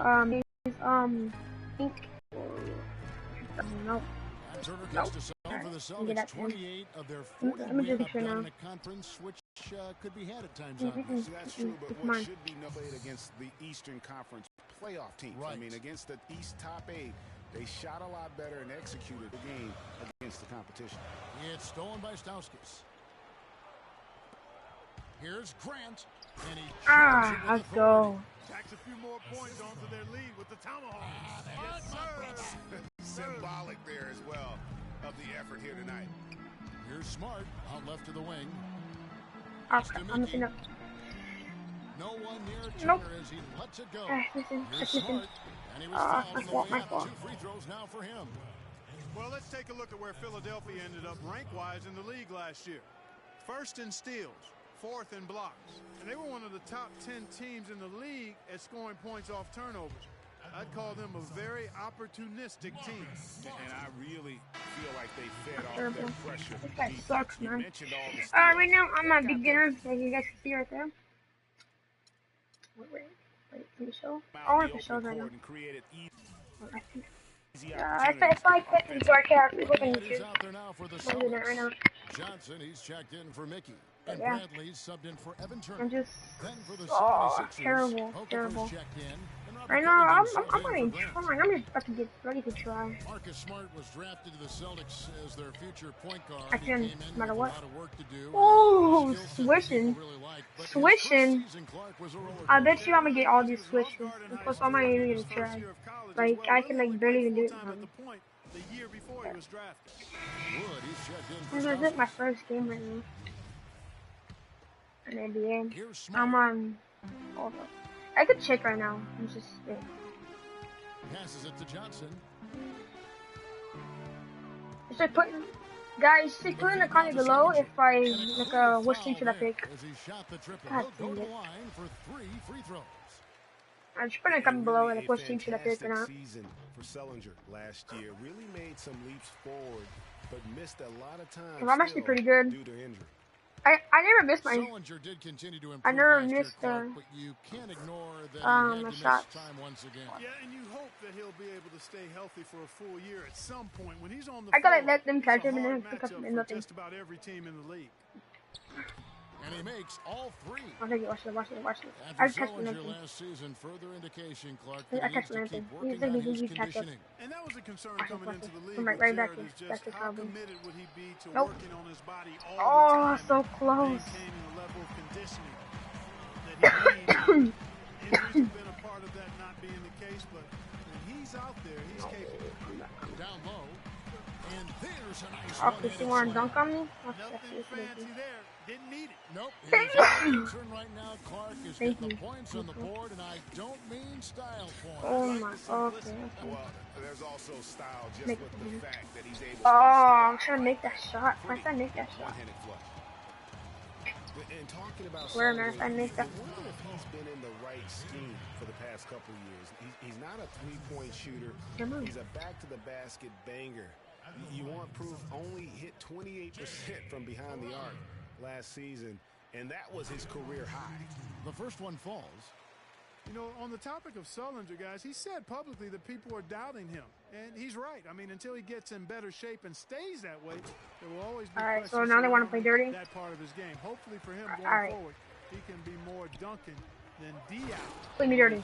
is pink. No. Turner No. gets to sell for the Celtics 28 of their Let 40 me win take a up picture done now. in a conference, which could be had at times, obviously. That's true, but It's what mine. should be no played against the Eastern Conference playoff teams. Right. I mean, against the East top 8, they shot a lot better and executed the game against the competition. It's stolen by Stauskas. Here's Grant, and he let's go. Tacks a few more points onto their lead with the tomahawk. Yes, sir. Symbolic there as well of the effort here tonight. Here's Smart out left to the wing. Okay, I'm missing up. No one near Nope. Turner as he lets it go. Listen, Here's listen. Smart, and he was fouled on the way my out. fault. 2 free throws now for him. Well, let's take a look at where Philadelphia ended up rank-wise in the league last year. First in steals, fourth in blocks. And they were one of the top 10 teams in the league at scoring points off turnovers. I'd call them a very opportunistic team. And I really feel like they fed off Terrible. their pressure. This guy sucks, You man. mentioned all the steals. Right now I'm a beginner, as you guys can see right there. Wait, can you show? I want to show right now. I think. If I put in broadcast, we're looking at He's YouTube. out there now for the I'm doing that right now. Johnson, he's checked in for Mickey. And Yeah. Bradley's subbed in for Evan Turner. I'm just Then for the oh 76ers, terrible. Okafor's checked in. And Robert Right now I'm Covington subbed not in even for Grant. trying. I'm just about to get ready to try. Marcus Smart was drafted to the Celtics as their future point guard. I He can, came in no matter with what. a lot of work to do. Oh, and a skill set that swishing. people really like. But his Swishing. first season, Clark was a roller I coaster. bet you I'm gonna get all these switches. Plus I'm not even gonna try. Like I can like barely even do it. The year before he was drafted. Wood, he's checked in for This is Stauskas. my first game right now. An NBA. Here's Smart. I'm on. Hold up. I could check right now. I'm just. Passes it to Johnson. Just like putting. Guys, just put in a comment below if I like which team should I pick. As he shot the triple, God he'll go to dang the it. line for 3 free throws. I just put in a comment below like which team should I pick or not. Season for Sullinger last year. Really made some leaps forward, but missed a lot of time. I'm actually pretty good. Due to injury. I never missed my. Sullinger did continue to improve I never last year, missed Clark, but you can't ignore that he my had to miss shots. time once again. Yeah, and you hope that he'll be able to stay healthy for a full year at some point. When he's on the I gotta floor, let them catch it's a him and then hard pick up matchup and for nothing. just about every team in the league. And he makes all 3. I'll take it. Watch it. And I for catch Sullinger nothing. last season, further indication, Clark, I that he catch needs to nothing. keep He's working gonna on be his easy catch up. conditioning. And that was a concern coming into the league. Come right with back Jared, in. is just Back to how Calvin. committed would he be to Nope. working on his body all Oh, the time, so close. maintaining a level of conditioning that he needs. Injuries have been a part of that not being the case, but when he's out there, he's capable. Down low. And there's a nice Oh, if you want to one-handed dunk on me? Nothing fancy there. Didn't need it. Nope. His Thank only concern right now, Clark, is Thank getting the you. points on the board, and I don't mean style points. Oh my. Okay. Well, there's also style just Make with it the easy. fact that he's able Oh, to I'm trying to make that shot. Why did I make that shot? one-handed flush. And talking about Where am I? Sullinger, I make that. I wonder if he's been in the right scheme for the past couple of years. He's not a three-point shooter. Come on. He's a back-to-the-basket banger. You want proof? Only hit 28% from behind the arc last season, and that was his career high. The first one falls. You know, on the topic of Sullinger, guys, he said publicly that people are doubting him. And he's right. I mean, until he gets in better shape and stays that way, there will always be Alright, so questions now they want to play dirty? that part of his game. Hopefully for him going Alright. forward, he can be more Duncan than Diaz. Play me dirty. Ooh,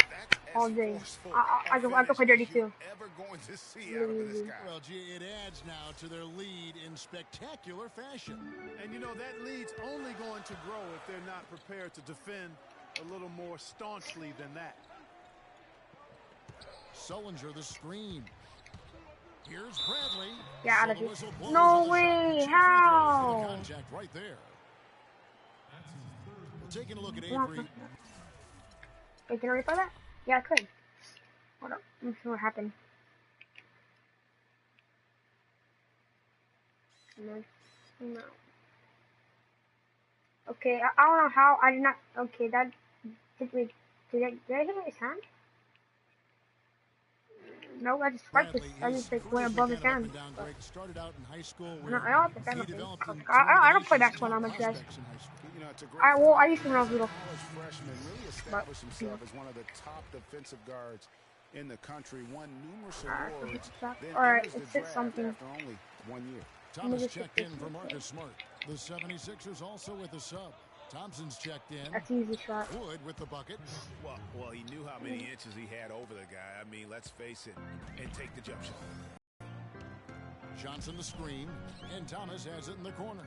that's as All day. forceful I a can finish play dirty as you're too. ever going to see out of this guy. Well, gee, it adds now to their lead in spectacular fashion. And, you know, that lead's only going to grow if they're not prepared to defend a little more staunchly than that. Sullinger the screen. Here's Bradley. Yeah, out So of the here. whistle blows No on the way, shot. 2 free throws for the how? contact right there. We're taking a look at Yeah, Avery. Wait, can I replay that? Yeah, I could. Hold up. Let me see what happened. No. Okay, I don't know how. I did not. Okay, that. Did I hit his hand? No, I just practice. I just like went above his hand. Started out in high school No, where I don't defend he nothing. developed into I don't play basketball now much, guys. You know, it's a great I used to when I was little. college freshman really But, established himself as one of the top defensive guards in the country, won numerous Alright, awards, then alright, enters the let's hit draft something. after only 1 year. Thomas checked in for Marcus Smart. The 76ers also with a sub. Thompson's checked in. That's an easy shot. Wood with the bucket. Well, he knew how many inches he had over the guy. I mean, let's face it, and take the jump shot. Johnson the screen, and Thomas has it in the corner.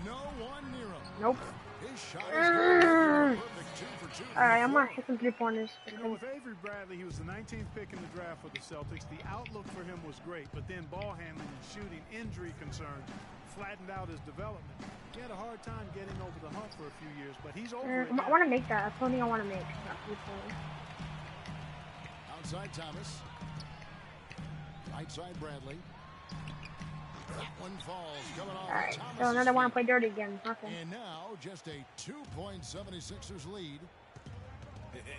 No one near him. Nope. His shot is good. Perfect 2 for 2. Alright, I'm gonna hit some 3-pointers. You know, with Avery Bradley, he was the 19th pick in the draft for the Celtics. The outlook for him was great, but then ball handling and shooting injury concerns flattened out his development. He had a hard time getting over the hump for a few years, but he's over it now. I want to make that. That's the only thing I want to make. Not 3-pointers. Outside Thomas. Right side Bradley. That one falls. Coming off Alright, Thomas. so now they want to play dirty again. Okay. And now just a 2-point 76ers lead.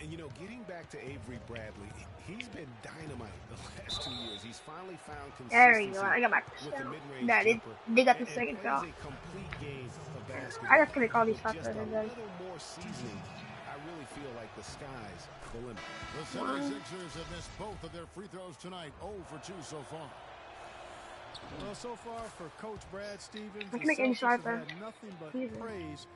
And, you know, getting back to Avery Bradley, he's been dynamite the last 2 years. He's finally found There consistency you go. I got my with the mid-range that is. jumper. They got the And second plays foul. a complete game of basketball. I just can make all these With shots just better, a guys. little more seasoning, I really feel like the sky's the limit. The 76ers have missed both of their free throws tonight. 0 for 2 so far. Well, so far for Coach Brad Stevens, I the can make any Celtics shot have there. had nothing but Easy. praise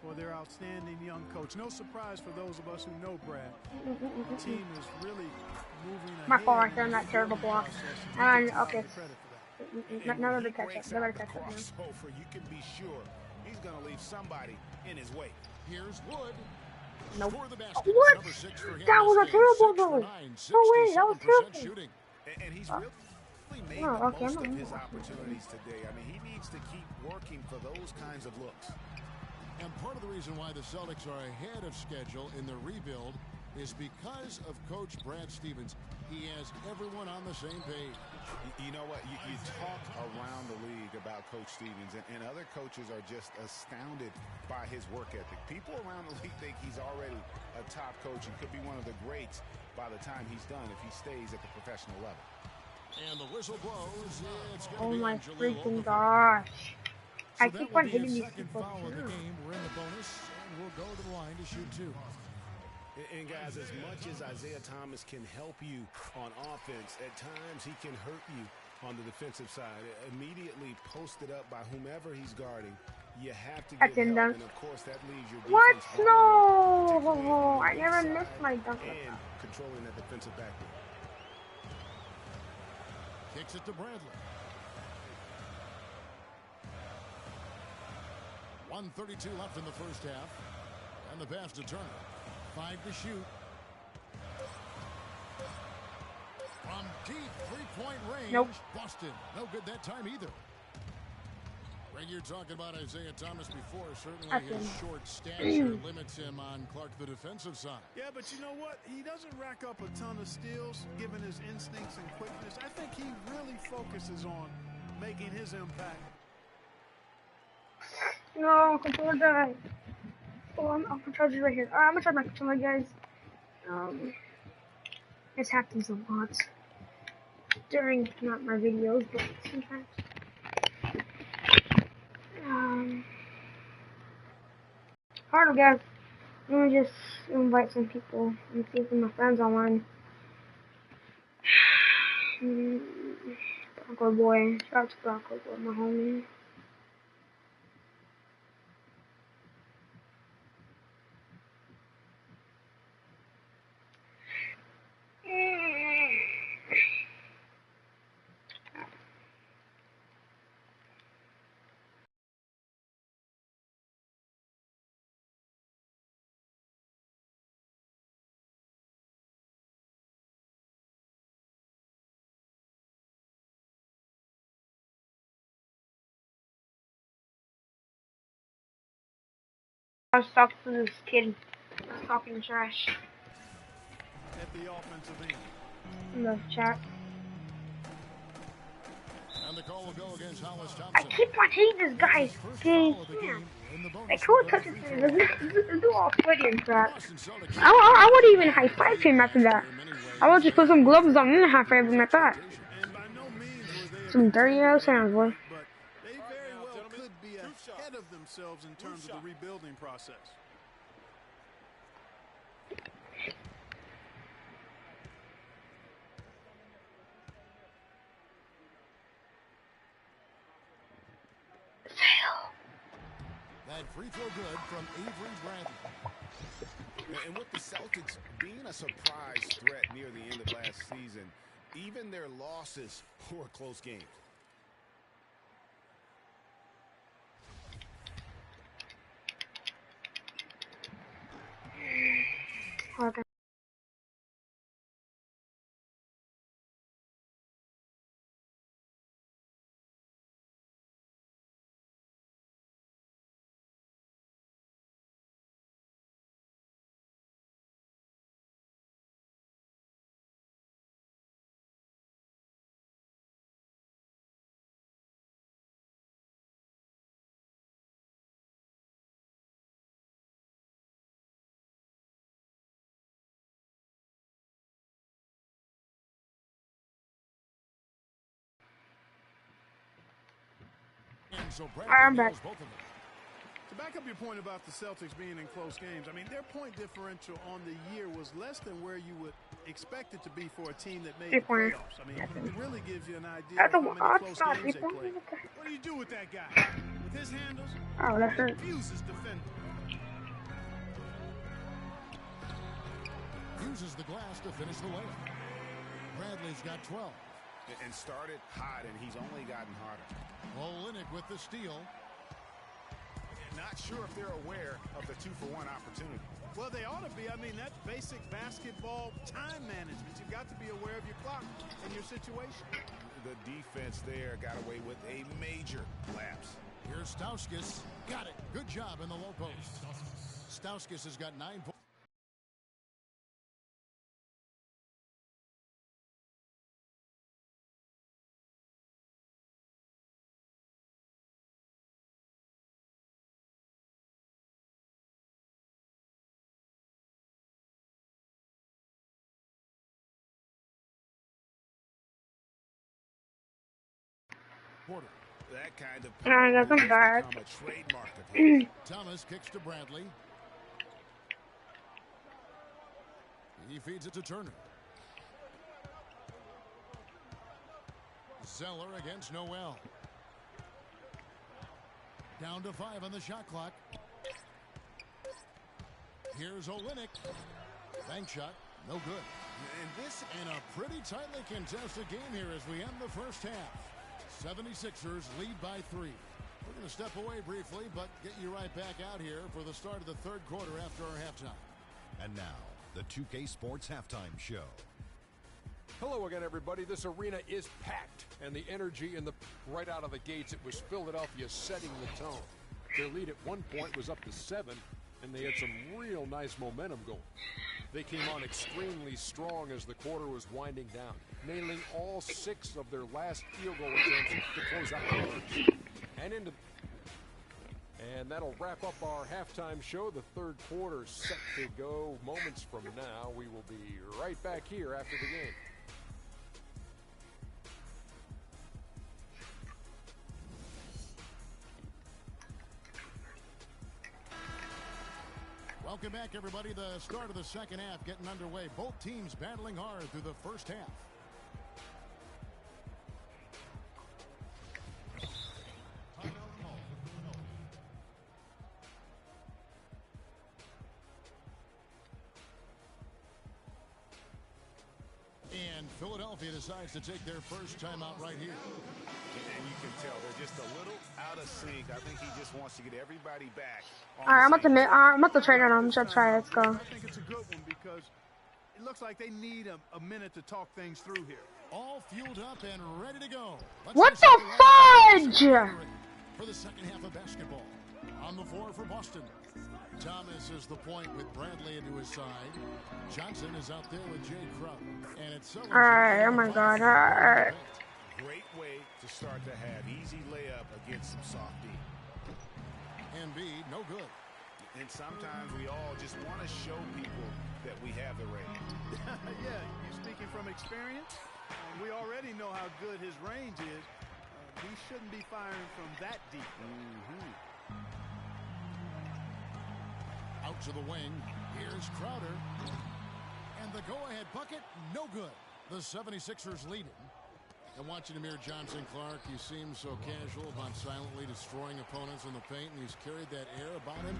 for their outstanding young coach. No surprise for those of us who know Brad. The team is really moving ahead. My fault right there on that terrible block. And okay. Credit for that. None of the He catch up. breaks They better out the catch up now. crossover, you can be sure he's going to leave somebody in his way. Here's Wood. Nope. For the basket. What? Number 6 for him That was this a game. terrible 6 for goal. 9, No way, that was 67% terrible. shooting. And he's really made Oh, the okay, most I'm of not- his opportunities today. I mean, he needs to keep working for those kinds of looks. And part of the reason why the Celtics are ahead of schedule in their rebuild is because of Coach Brad Stevens. He has everyone on the same page. You know what? You talk around the league about Coach Stevens, and other coaches are just astounded by his work ethic. People around the league think he's already a top coach and could be one of the greats by the time he's done if he stays at the professional level. And the whistle blows. It's Oh going to be my on Jahlil freaking Okafor. gosh. So I that keep will on be hitting his these second people foul of the too. game. We're in the bonus, and we'll go to the line to shoot 2. And guys, as much as Isaiah Thomas can help you on offense, at times he can hurt you on the defensive side. Immediately posted up by whomever he's guarding, you have to That's get in help. dunk. And of course, that leaves your What? defense No! vulnerable, I never particularly missed my dunk. and controlling that defensive backboard. Kicks it to Bradley. 1:32 left in the first half. And the pass to Turner. 5 to shoot. From deep 3-point range. Nope. Boston. No good that time either. Greg, you're talking about Isaiah Thomas before. Certainly That's his in. short stature limits him on Clark, the defensive side. Yeah, but you know what? He doesn't rack up a ton of steals, given his instincts and quickness. I think he really focuses on making his impact. No, controller died. Oh, I'm gonna charge it right here. I'm gonna charge my controller, guys. This happens a lot during not my videos, but sometimes. Alright, guys. Let me just invite some people and see if my friends online. Bronco boy, shout out to Bronco boy, my homie. I was talking to this kid. I was talking trash At the offensive end. in the chat. And the call will go against Hollis I Thompson. keep on hating this guy. First Dang, foul of the yeah. game in the bonus Like, who for touches number him? This is all sweaty and crap. Boston Celtics. I wouldn't even high five him after that. In many ways, I will just put some gloves on and a half of my back. And by no means were they Some dirty ass hands, boy. but they very well could be ahead of themselves in terms of the rebuilding process. That free throw good from Avery Bradley. And with the Celtics being a surprise threat near the end of last season, even their losses were close games. Okay. And so I'm back. both of them. To back up your point about the Celtics being in close games, I mean, their point differential on the year was less than where you would expect it to be for a team that made the playoffs. I mean, it really gives you an idea of how many close games they played. What do you do with that guy? With his handles, Oh, that's he it. refuses defenders. Uses the glass to finish the layup. Bradley's got 12. And started hot, and he's only gotten harder. Olynyk with the steal. Not sure if they're aware of the 2-for-1 opportunity. Well, they ought to be. I mean, that's basic basketball time management. You've got to be aware of your clock and your situation. The defense there got away with a major lapse. Here's Stauskas. Got it. Good job in the low post. Stauskas has got 9 points. That kind of I got them back. become a trademark of his. Thomas kicks to Bradley. He feeds it to Turner. Zeller against Noel. Down to 5 on the shot clock. Here's Olynyk. Bank shot. No good. And this in a pretty tightly contested game here as we end the first half. 76ers lead by 3. We're going to step away briefly, but get you right back out here for the start of the third quarter after our halftime. And now, the 2K Sports Halftime Show. Hello again, everybody. This arena is packed, and the energy right out of the gates, it was Philadelphia setting the tone. Their lead at one point was up to 7, and they had some real nice momentum going. They came on extremely strong as the quarter was winding down, nailing all 6 of their last field goal attempts to close out the first. And that'll wrap up our halftime show. The third quarter set to go moments from now. We will be right back here after the game. Welcome back, everybody. The start of the second half getting underway. Both teams battling hard through the first half. And Philadelphia decides to take their first timeout right here. And you can tell they're just a little out of sync. I think he just wants to get everybody back. All right, I'm about to trade on him. Let's try. Let's go. I think it's a good one because it looks like they need a minute to talk things through here. All fueled up and ready to go. What the fudge? For the second half of basketball. On the floor for Boston. Thomas is the point with Bradley into his side. Johnson is out there with Jay Crump. And it's so Alright, oh my god. Alright. Great way to start to have easy layup against some soft D. Embiid, no good. And sometimes we all just want to show people that we have the range. Yeah, you speak experience. We already know how good his range is. He shouldn't be firing from that deep. Out to the wing. Here's Crowder. And the go-ahead bucket, no good. The 76ers lead it. And watching Amir Johnson Clark, he seems so casual about silently destroying opponents in the paint, and he's carried that air about him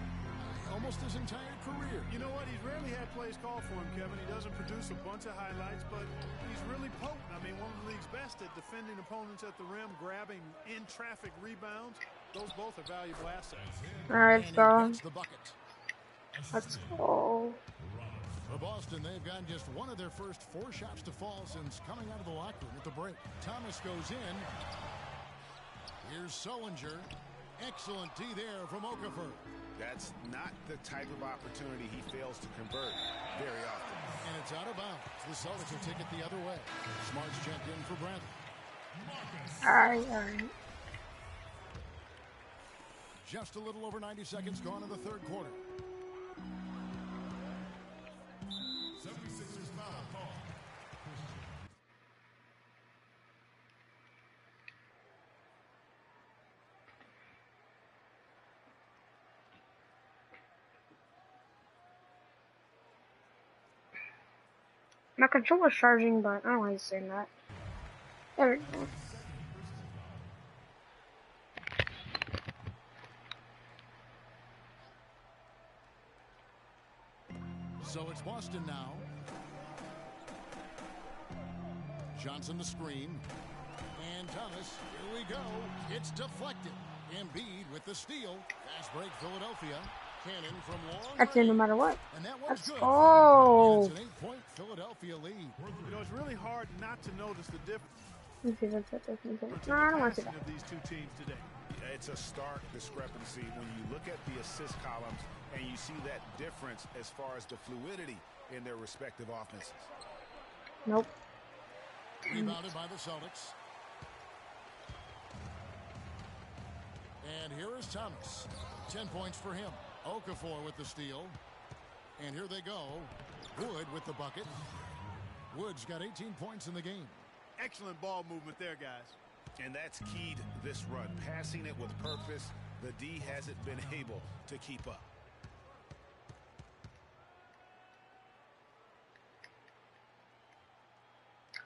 almost his entire career. You know what? He's rarely had plays called for him, Kevin. He doesn't produce a bunch of highlights, but he's really potent. I mean, one of the league's best at defending opponents at the rim, grabbing in-traffic rebounds. Those both are valuable assets. All right, so the bucket. let's go. For Boston, they've gotten just one of their first 4 shots to fall since coming out of the locker room at the break. Thomas goes in. Here's Sullinger. Excellent D there from Okafor. That's not the type of opportunity he fails to convert very often. And it's out of bounds. The Celtics will take it the other way. Smart's checked in for Bradley. All right. Just a little over 90 seconds gone in the third quarter. 76ers foul call. My controller's charging, but I don't like saying that. There we go. So it's Boston now. Johnson the screen. And Thomas, here we go. It's deflected. Embiid with the steal. Fast break Philadelphia. Cannon from long That's it no range. matter what. And that one's Let's good. go. And it's an 8-point Philadelphia lead. You know, it's really hard not to notice the difference Let's see, that's it. in No, I don't want to see passing that. of these two teams today. It's a stark discrepancy when you look at the assist columns and you see that difference as far as the fluidity in their respective offenses. Nope. Rebounded by the Celtics. And here is Thomas. 10 points for him. Okafor with the steal. And here they go. Wood with the bucket. Wood's got 18 points in the game. Excellent ball movement there, guys. And that's keyed this run. Passing it with purpose. The D hasn't been able to keep up.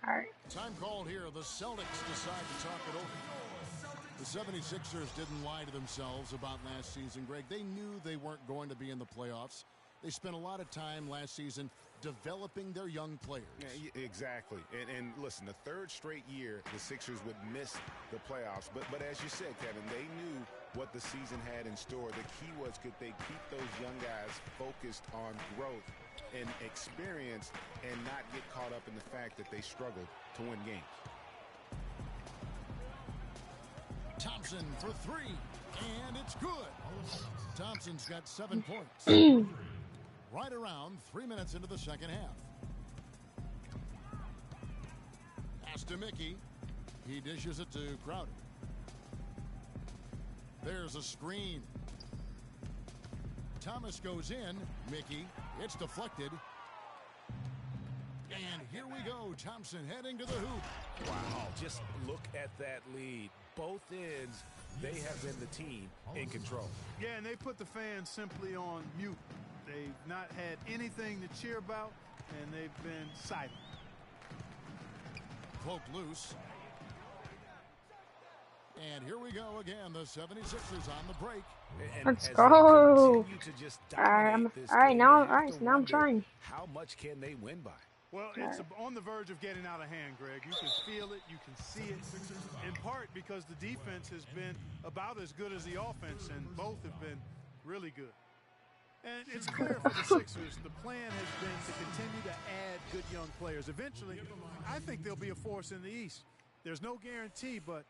All right. Time called here. The Celtics decide to talk it over. The 76ers didn't lie to themselves about last season, Greg. They knew they weren't going to be in the playoffs. They spent a lot of time last season developing their young players. Yeah, exactly. And listen, the third straight year the Sixers would miss the playoffs. But as you said, Kevin, they knew what the season had in store. The key was, could they keep those young guys focused on growth and experience and not get caught up in the fact that they struggled to win games. Thompson for 3, and it's good. Thompson's got 7 points. Right around 3 minutes into the second half. Pass to Mickey. He dishes it to Crowder. There's a screen. Thomas goes in. Mickey. It's deflected. And here we go. Thompson heading to the hoop. Wow, just look at that lead. Both ends, they have been the team in control. Yeah, and they put the fans simply on mute. They've not had anything to cheer about, and they've been silent. Poked loose. And here we go again. The 76ers on the break. And Let's as they go. continue to just All right, dominate this all right, game, now, you have all right, to now I'm wonder, trying. how much can they win by? Well, it's on the verge of getting out of hand, Greg. You can feel it. You can see it. In part because the defense has been about as good as the offense, and both have been really good. And it's clear for the Sixers, the plan has been to continue to add good young players. Eventually, I think they'll be a force in the East. There's no guarantee, but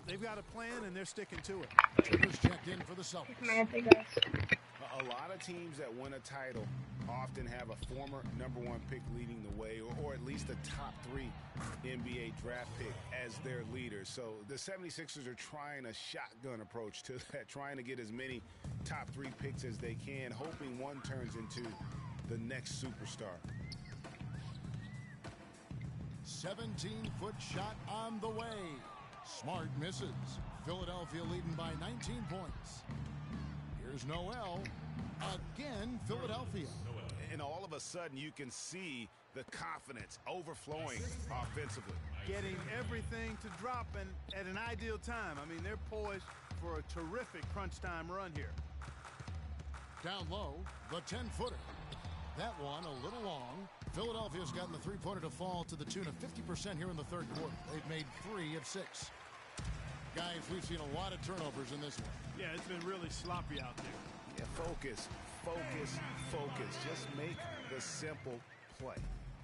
they've got a plan, and they're sticking to it. Triggers checked in for the Celtics. Man, they guys. A lot of teams that win a title often have a former #1 pick leading the way, or at least a top 3 NBA draft pick as their leader. So the 76ers are trying a shotgun approach to that, trying to get as many top 3 picks as they can, hoping one turns into the next superstar. 17-foot shot on the way. Smart misses. Philadelphia leading by 19 points. Here's Noel. Again, Philadelphia. And all of a sudden, you can see the confidence overflowing offensively. Getting everything to drop and at an ideal time. I mean, they're poised for a terrific crunch time run here. Down low, the 10-footer. That one a little long. Philadelphia's gotten the three-pointer to fall to the tune of 50% here in the third quarter. They've made 3 of 6. Guys, we've seen a lot of turnovers in this one. Yeah, it's been really sloppy out there. Yeah, focus, focus, focus. Just make the simple play.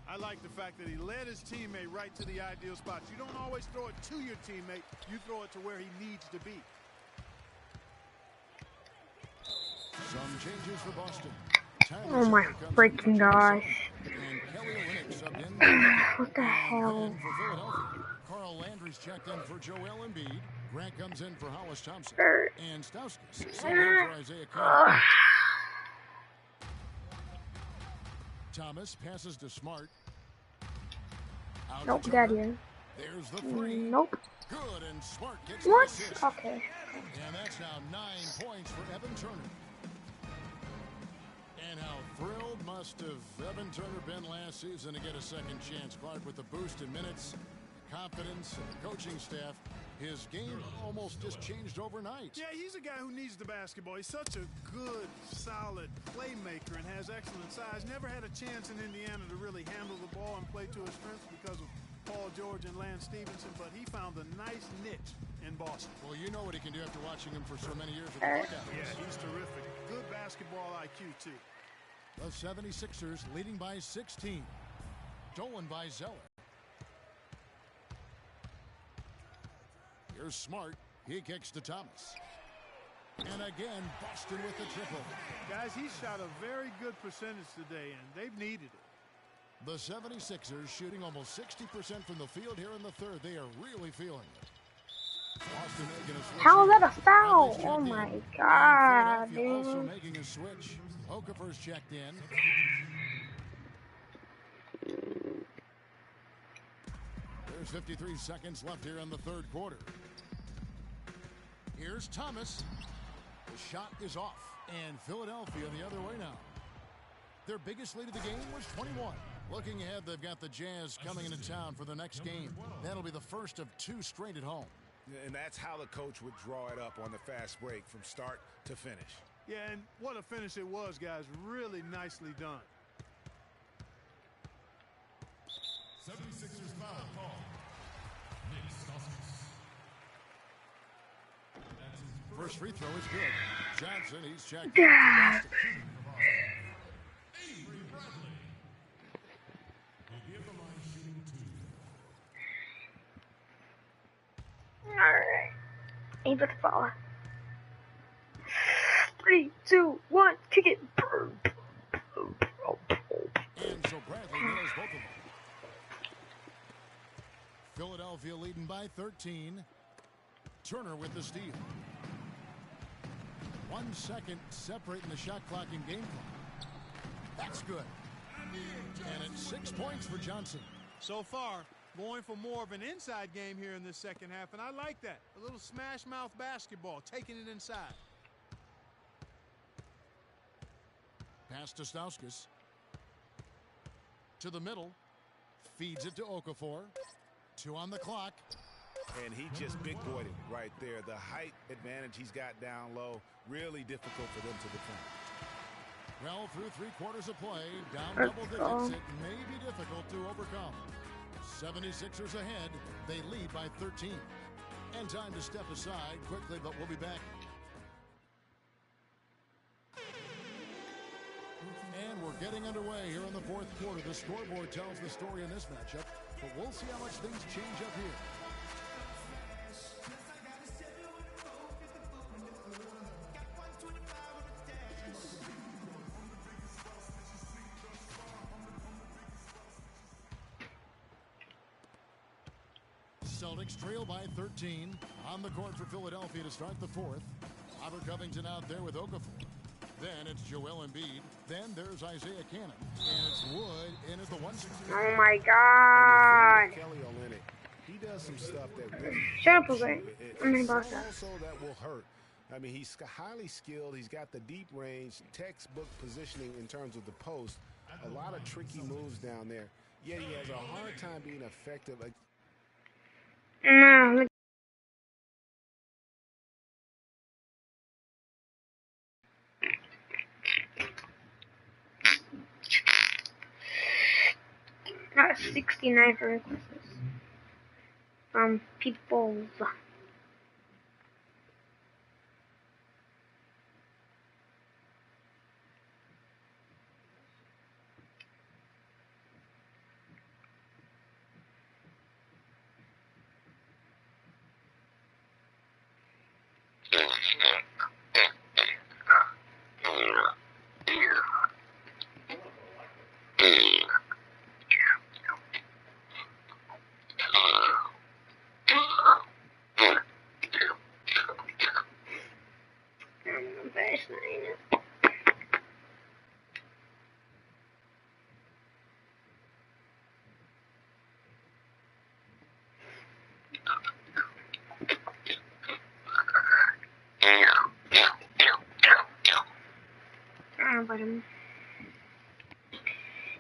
I like the fact that he led his teammate right to the ideal spots. You don't always throw it to your teammate. You throw it to where he needs to be. Some changes for Boston. Oh my freaking gosh. What the hell? Carl Landry's checked in for Joel Embiid. Grant comes in for Hollis Thompson. And Stauskas subbed in for Isaiah Carter. Thomas passes to Smart. Nope, got you. There's the three. Nope. Good, and Smart gets What? the assist. Okay. And that's now 9 points for Evan Turner. And how thrilled must have Evan Turner been last season to get a second chance. Clark with the boost in minutes, confidence, and the coaching staff. His game almost just changed overnight. Yeah, he's a guy who needs the basketball. He's such a good, solid playmaker and has excellent size. Never had a chance in Indiana to really handle the ball and play to his strengths because of Paul George and Lance Stevenson, but he found a nice niche in Boston. Well, you know what he can do after watching him for so many years with the Buckeyes. Yeah, he's terrific. Good basketball IQ, too. The 76ers leading by 16. Stolen by Zeller. Here's Smart. He kicks to Thomas. And again, Boston with the triple. Guys, he shot a very good percentage today, and they've needed it. The 76ers shooting almost 60% from the field here in the third. They are really feeling it. Boston making a switch. How is that a foul? Oh my god, Also dude. making a switch. Okafor's checked in. There's 53 seconds left here in the third quarter. Here's Thomas. The shot is off. And Philadelphia the other way now. Their biggest lead of the game was 21. Looking ahead, they've got the Jazz coming into town for the next game. That'll be the first of 2 straight at home. And that's how the coach would draw it up on the fast break from start to finish. Yeah, and what a finish it was, guys. Really nicely done. 76ers foul call. Nick Stauskas. First free throw is good. Johnson, he's checked. God. Avery Bradley. Will be at the line shooting 2. Alright. Aim for the fall. 3, 2, 1, kick it. And so Bradley nails both of them. Philadelphia leading by 13. Turner with the steal. 1 second separating the shot clock and game clock. That's good. And it's 6 points for Johnson. So far, going for more of an inside game here in this second half, and I like that. A little smash mouth basketball, taking it inside. Pass to Stauskas. To the middle. Feeds it to Okafor. 2 on the clock. And he just big boyed it right there. The height advantage he's got down low, really difficult for them to defend. Well, through 3 quarters of play, down double digits, it may be difficult to overcome. 76ers ahead. They lead by 13. And time to step aside quickly, but we'll be back. And we're getting underway here in the fourth quarter. The scoreboard tells the story in this matchup, but we'll see how much things change up here. Celtics trail by 13 on the court for Philadelphia to start the fourth. Robert Covington out there with Okafor. Then it's Joel Embiid. Then there's Isaiah Cannon. And it's Wood in at the 1 spot. Oh my God. Kelly Olynyk, he does some stuff that really Shut up, Jose. also that will hurt. I mean, he's highly skilled. He's got the deep range, textbook positioning in terms of the post. A lot of tricky moves down there. Yet he has a hard time being effective. No, not 69 for requests from Peoples.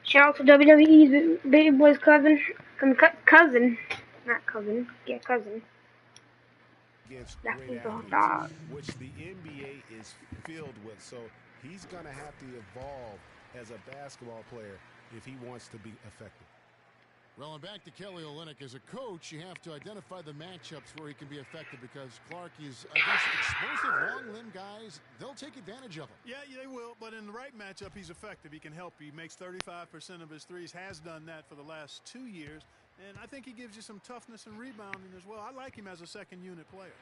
Shout out to WWE's baby boy's cousin, not cousin, yeah, cousin. That was a dog. Which the NBA is filled with. So he's going to have to evolve as a basketball player if he wants to be effective. Well, and back to Kelly Olynyk. As a coach, you have to identify the matchups where he can be effective because Clark is against explosive long-limb guys. They'll take advantage of him. Yeah, they will. But in the right matchup, he's effective. He can help. He makes 35% of his threes, has done that for the last 2 years. And I think he gives you some toughness and rebounding as well. I like him as a second-unit player.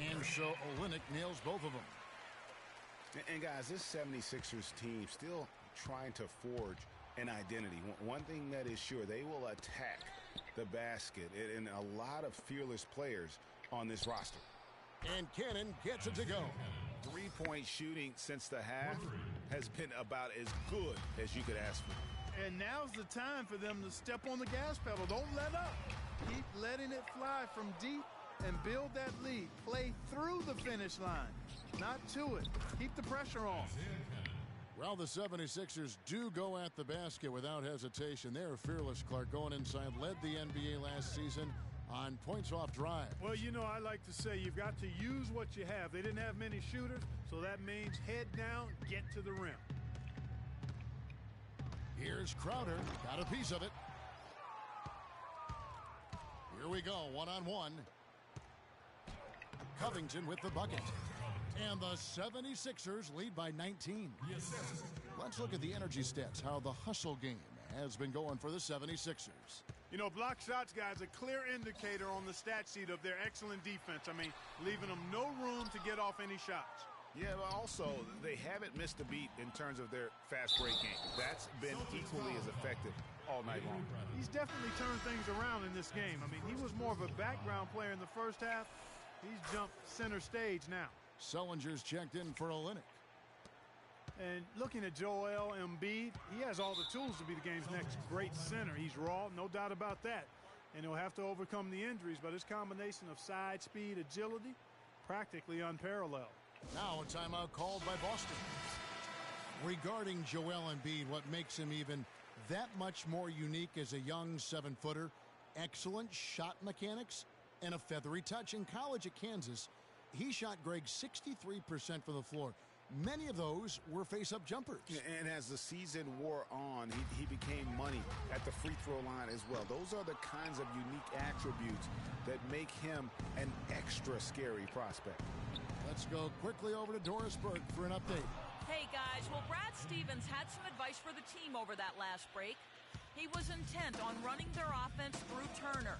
And so Olynyk nails both of them. And guys, this 76ers team still trying to forge an identity. One thing that is sure, they will attack the basket, and a lot of fearless players on this roster. And Cannon gets it to go. Three-point shooting since the half has been about as good as you could ask for. And now's the time for them to step on the gas pedal. Don't let up. Keep letting it fly from deep and build that lead. Play through the finish line, not to it. Keep the pressure on. Well, the 76ers do go at the basket without hesitation. They're fearless, Clark, going inside. Led the NBA last season on points off drive. Well, you know, I like to say you've got to use what you have. They didn't have many shooters, so that means head down, get to the rim. Here's Crowder. Got a piece of it. Here we go, one-on-one. Covington with the bucket. And the 76ers lead by 19. Let's look at the energy stats, how the hustle game has been going for the 76ers. You know, block shots, guys, a clear indicator on the stat sheet of their excellent defense. I mean, leaving them no room to get off any shots. Yeah, but also, they haven't missed a beat in terms of their fast break game. That's been equally as effective all night long. He's definitely turned things around in this game. I mean, he was more of a background player in the first half. He's jumped center stage now. Sullinger's checked in for Olynyk. And looking at Joel Embiid, he has all the tools to be the game's next great center. He's raw, no doubt about that. And he'll have to overcome the injuries, but his combination of side speed, agility, practically unparalleled. Now a timeout called by Boston. Regarding Joel Embiid, what makes him even that much more unique as a young 7-footer, excellent shot mechanics and a feathery touch. In college at Kansas, he shot Greg 63% from the floor. Many of those were face-up jumpers. And as the season wore on, he became money at the free throw line as well. Those are the kinds of unique attributes that make him an extra scary prospect. Let's go quickly over to Doris Burke for an update. Hey guys, well, Brad Stevens had some advice for the team over that last break. He was intent on running their offense through Turner.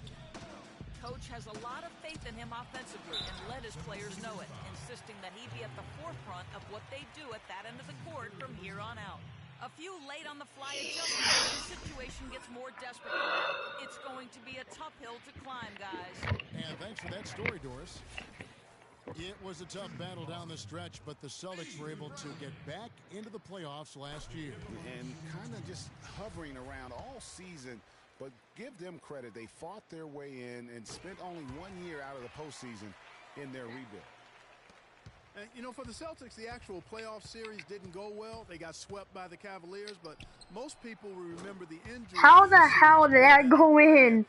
Coach has a lot of faith in him offensively and let his players know it, insisting that he be at the forefront of what they do at that end of the court from here on out. A few late-on-the-fly adjustments, the situation gets more desperate for them. It's going to be a tough hill to climb, guys. And thanks for that story, Doris. It was a tough battle down the stretch, but the Celtics were able to get back into the playoffs last year. And kind of just hovering around all season, but give them credit. They fought their way in and spent only 1 year out of the postseason in their rebuild. And, you know, for the Celtics, the actual playoff series didn't go well. They got swept by the Cavaliers, but most people will remember the injury. How the hell did that go in?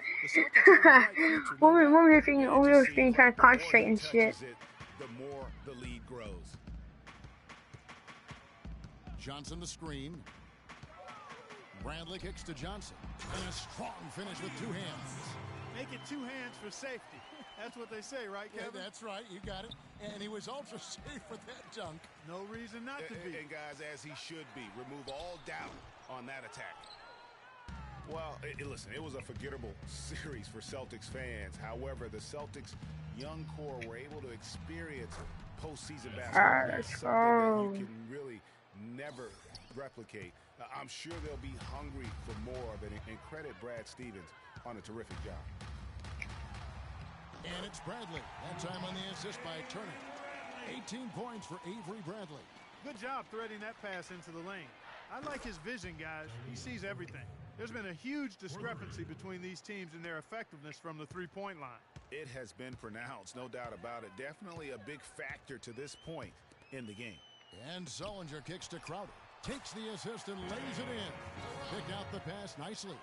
When we were trying to concentrate and shit. The more the lead grows. Johnson the screen. Bradley kicks to Johnson. And a strong finish with two hands. Make it two hands for safety. That's what they say, right, Kevin? Yeah, that's right. You got it. And he was ultra safe with that dunk. No reason not to be. And guys, as he should be. Remove all doubt on that attack. Well, listen, it was a forgettable series for Celtics fans. However, the Celtics' young core were able to experience postseason basketball. That's something that you can really never replicate. I'm sure they'll be hungry for more of it. And credit Brad Stevens on a terrific job. And it's Bradley. That time on the assist by Turner. 18 points for Avery Bradley. Good job threading that pass into the lane. I like his vision, guys. He sees everything. There's been a huge discrepancy between these teams in their effectiveness from the three-point line. It has been pronounced, no doubt about it. Definitely a big factor to this point in the game. And Sullinger kicks to Crowder. Takes the assist and lays it in. Picked out the pass nicely.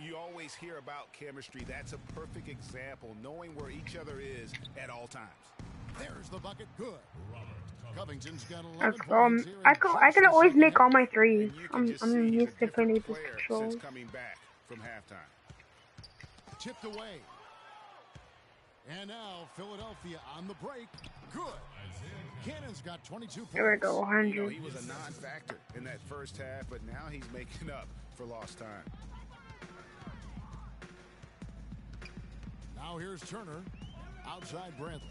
You always hear about chemistry. That's a perfect example, knowing where each other is at all times. There's the bucket. Good. Covington's got 11 points here. I can always make all my threes. I'm used to playing these controls. Since coming back from halftime. Tipped away. And now Philadelphia on the break. Good. Cannon's got 22 points. There we go, 100. You know, he was a non-factor in that first half, but now he's making up for lost time. Now here's Turner. Outside Bradley.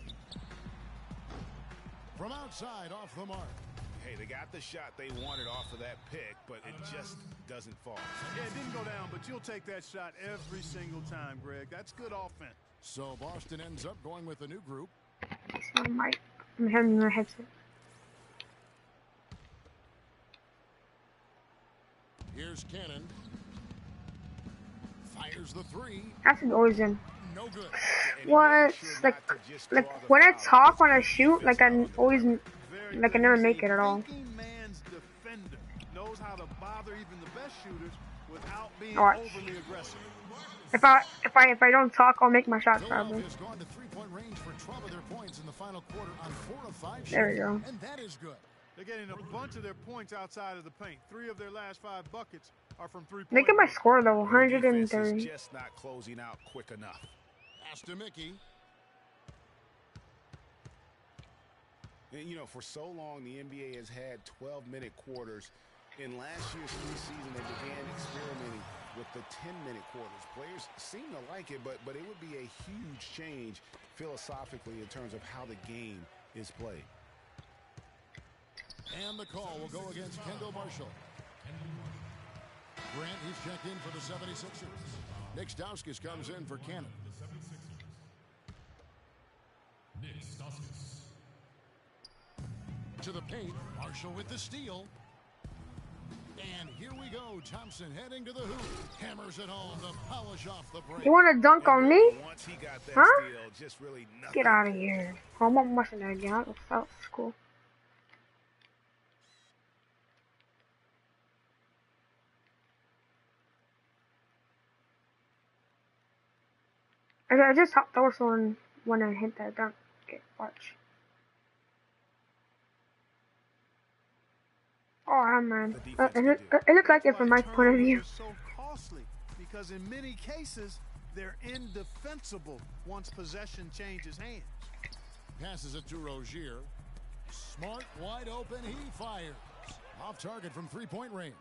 From outside, off the mark. Hey, they got the shot they wanted off of that pick, but it just doesn't fall. Yeah, it didn't go down, but you'll take that shot every single time, Greg. That's good offense. So Boston ends up going with a new group. I'm having my headset. Here's Cannon. Fires the three. That's an always in. No good. What? Like when I talk, when I shoot, like I always, like I never make it at all. Man's defender knows how to bother even the best shooters without being overly aggressive. If I don't talk, I'll make my shots probably. Philadelphia's gone to three-point range for 12 of their points in the final quarter on 4 of 5 There we go. And that is good. They're getting a bunch of their points outside of the paint. 3 of their last 5 buckets are from three-point. Look at my score though, Defense 130. is just not closing out quick enough. Pass to Mickey. And, you know, for so long, the NBA has had 12-minute quarters. In last year's preseason, they began experimenting with the 10-minute quarters. Players seem to like it, but it would be a huge change philosophically in terms of how the game is played. And the call will go against Kendall Marshall. Grant, he's checked in for the 76ers. Nick Stauskas comes in for Cannon. To the paint, Marshall with the steal. And here we go, Thompson heading to the hoop. Hammers it home to polish off the break. You want to dunk on me? Once he got that Huh? steal, just really nothing. Get out of here. I'm not watching that again. That's cool. I just hopped also when I hit that dunk. Okay, watch. Oh man, it looks like it from my point of view. So costly because in many cases they're indefensible once possession changes hands. Passes it to Rozier. Smart, wide open, he fires. Off target from three-point range.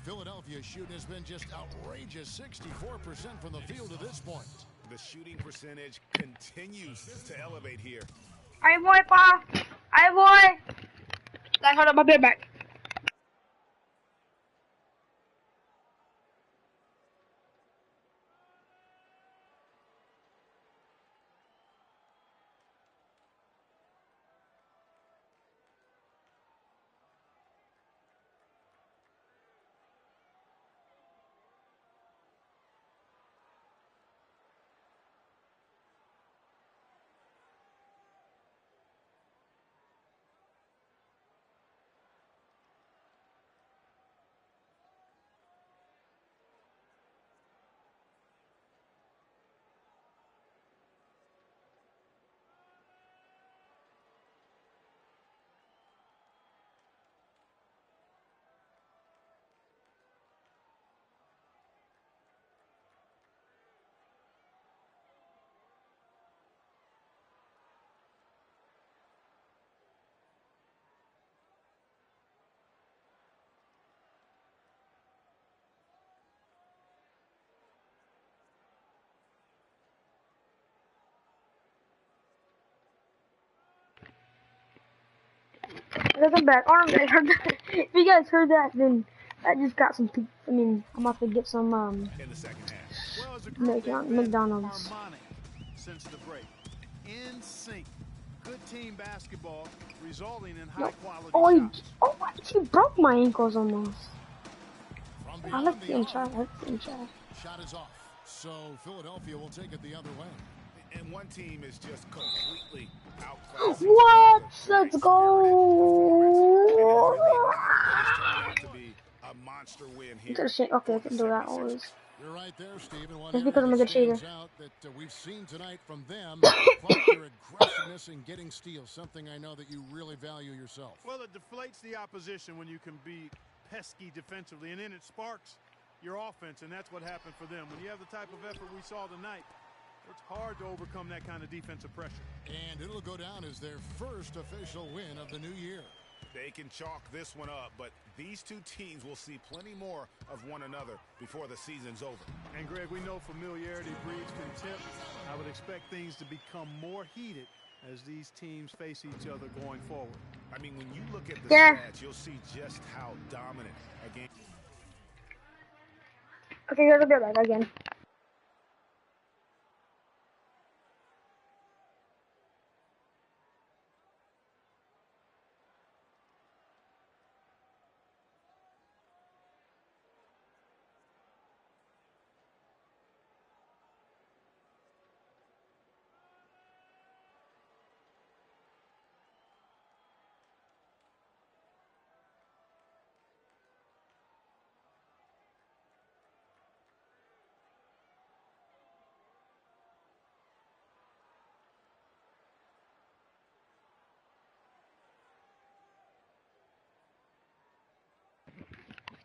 Philadelphia's shooting has been just outrageous, 64% from the field to this point. The shooting percentage continues to elevate here. Hey boy, pa. Hey boy. Like, hold up, my bed back. Guys, I'm back. Oh, I heard that. If you guys heard that, then I just got some. I mean, I'm about to get some In the second half. Well, as a group, they've been McDonald's. harmonic since the break. In sync. Good team basketball, resulting in high-quality shots. She broke my ankles almost. From I like beyond being tried. I like being tried. shot is off. So Philadelphia will take it the other way. And one team is just completely outclassing. What? the other. Let's go. It's turned out to be a monster win here. Okay, I can do that always. You're right there, Stephen. One Just because I'm a good area that cheater. stands out that we've seen tonight from them, Clark, their aggressiveness in getting steals, something I know that you really value yourself. Well, it deflates the opposition when you can be pesky defensively, and then it sparks your offense, and that's what happened for them. When you have the type of effort we saw tonight, it's hard to overcome that kind of defensive pressure. And it'll go down as their first official win of the new year. They can chalk this one up, but these two teams will see plenty more of one another before the season's over. And, Greg, we know familiarity breeds contempt. I would expect things to become more heated as these teams face each other going forward. I mean, when you look at the Yeah. stats, you'll see just how dominant a game. Okay, here's a bit back again.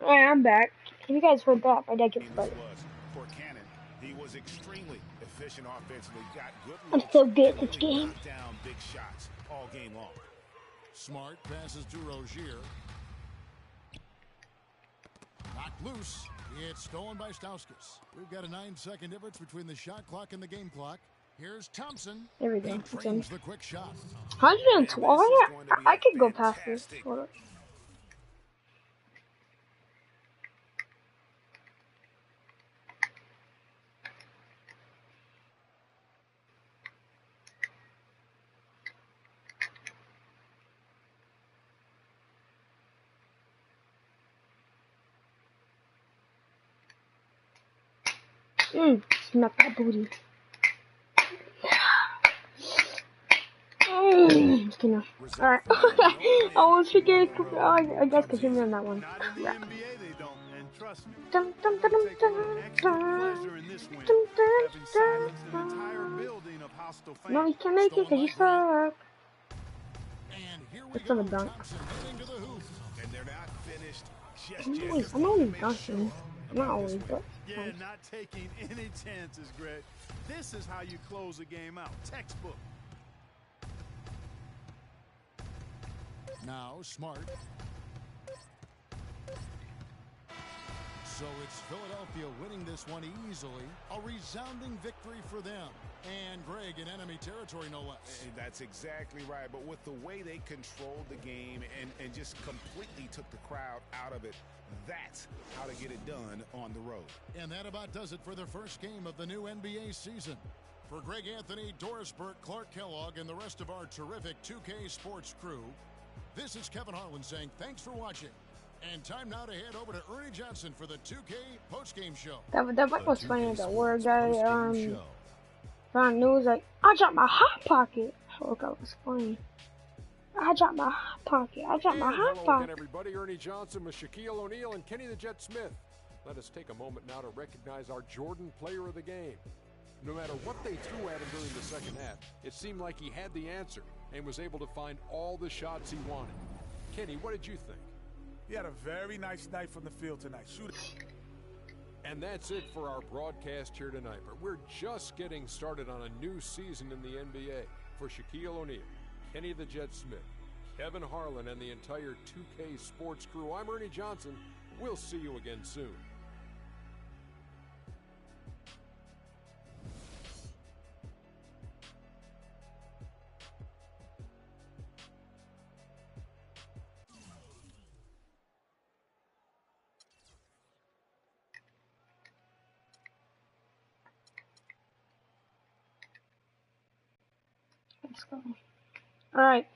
Alright, I'm back. If you guys heard that, my dad gets better. For Cannon, he was extremely efficient offensively, got good I'm looks, so good at and this really game. knocked down big shots all game long. Smart passes to Rozier. Knocked loose. It's stolen by Stauskas. We've got a 9-second difference between the shot clock and the game clock. Here's Thompson. There we go. He It's in. trains the quick shot. 112? I could go past this. Hold up. Smack that booty. Just kidding. Alright. I was thinking, I guess could hear me on that one. Not in the Crap. NBA, they don't. And trust me, Dum, dum, dum, it takes dum, an extra dum, pleasure in this win, dum, dum, having silenced an dum. entire building of hostile fans. No, you can't make it because you suck. And here we It's go. on the dunk. Thompson heading to the hoop. And they're not finished just I'm yet. always, I'm always dunking. Not always, but. Yeah, not taking any chances, Greg. This is how you close a game out. Textbook. Now Smart. So it's Philadelphia winning this one easily. A resounding victory for them. And Greg in enemy territory, no less. And that's exactly right. But with the way they controlled the game and just completely took the crowd out of it, that's how to get it done on the road. And that about does it for the first game of the new NBA season. For Greg Anthony, Doris Burke, Clark Kellogg, and the rest of our terrific 2K Sports crew, this is Kevin Harlan saying thanks for watching. And time now to head over to Ernie Johnson for the 2K postgame show. That was funny though, where a guy found news like, I dropped my hot pocket. I thought that was funny. I dropped my hot pocket. I dropped my And hot hello pocket. again, everybody. Ernie Johnson with Shaquille O'Neal and Kenny the Jet Smith. Let us take a moment now to recognize our Jordan player of the game. No matter what they threw at him during the second half, it seemed like he had the answer and was able to find all the shots he wanted. Kenny, what did you think? He had a very nice night from the field tonight. Shoot. And that's it for our broadcast here tonight. But we're just getting started on a new season in the NBA. For Shaquille O'Neal, Kenny the Jet Smith, Kevin Harlan, and the entire 2K Sports crew, I'm Ernie Johnson. We'll see you again soon. let's go. Alright,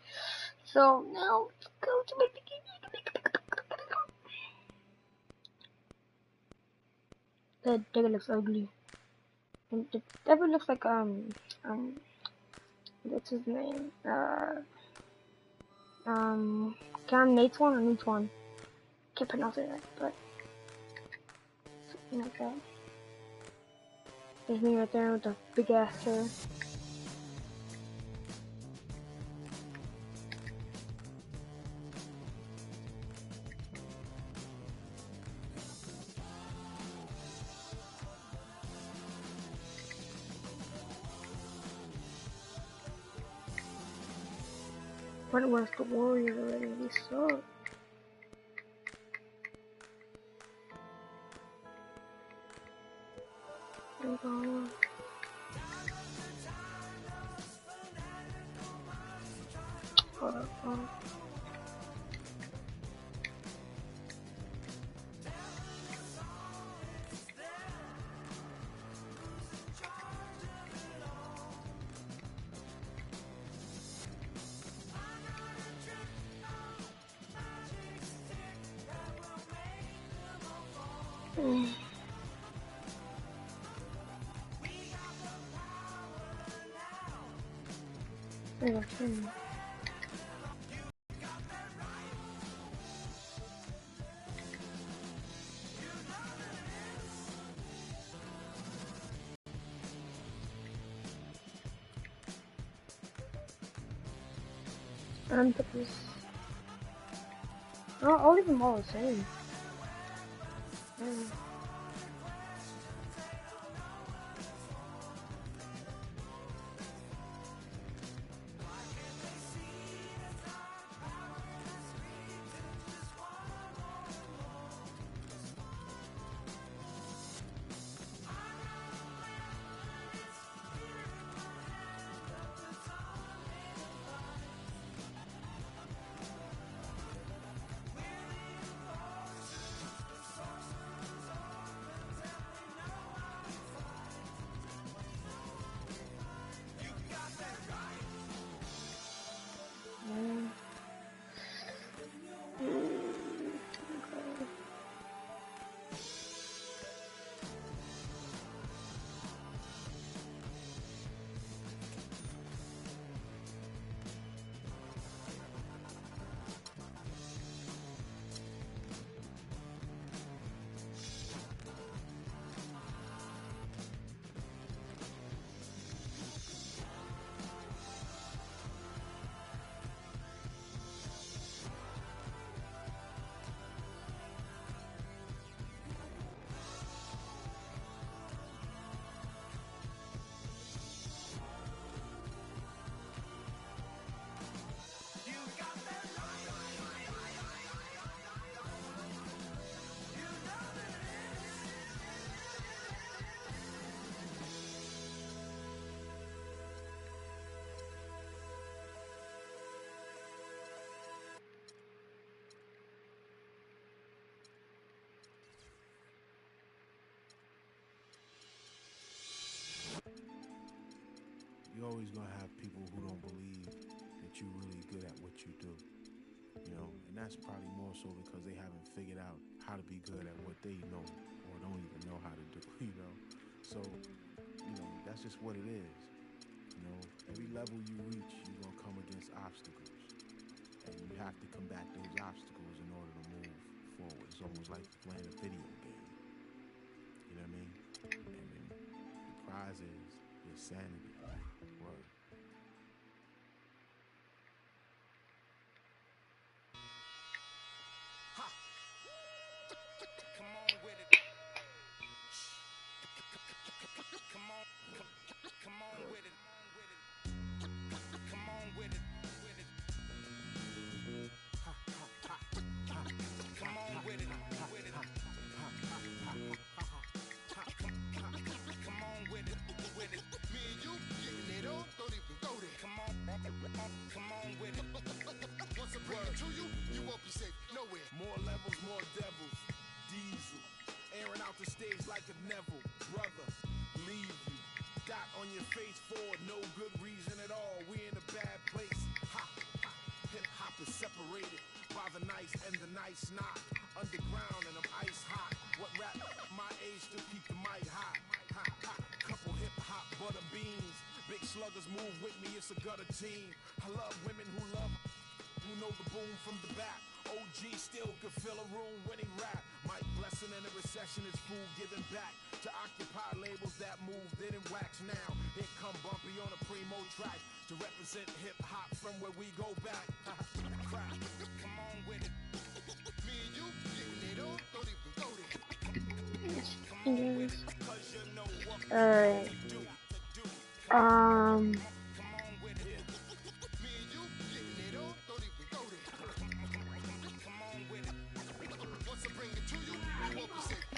so now let's go to my the digger looks ugly. And the devil looks like what's his name? Cam Natewan or Natewan. Can't pronounce it right, but something like that. There's me right there with the big ass hair. But where's the Warriors already? They suck. Hold up, put this. I'll leave them all the same. You're always gonna have people who don't believe that you're really good at what you do, you know, and that's probably more so because they haven't figured out how to be good at what they know or don't even know how to do, you know. So, you know, that's just what it is. You know, every level you reach, you're gonna come against obstacles, and you have to combat those obstacles in order to move forward. It's almost like playing a video game. You know what I mean? And then the prize is your sanity. Word. Come on with it. Come on with it. Come on with it. Come on with it. Come on with it. Me and you getting it on. your face for no good reason at all. We in a bad place. Hip hop is separated by the nice and the nice not. Underground and I'm ice hot. What rap my age to keep the mic hot? Couple hip hop butter beans. Big sluggers move with me, it's a gutter team. I love women who know the boom from the back. OG still could fill a room when he rap. Mike Blessing in a recession is food giving back to occupy labels that move, didn't wax now. Here come Bumpy on a primo track to represent hip hop from where we go back. Crap, come on with it. Me and you getting it on, don't even go there. Come on with it, 'cause you know what Alright. do.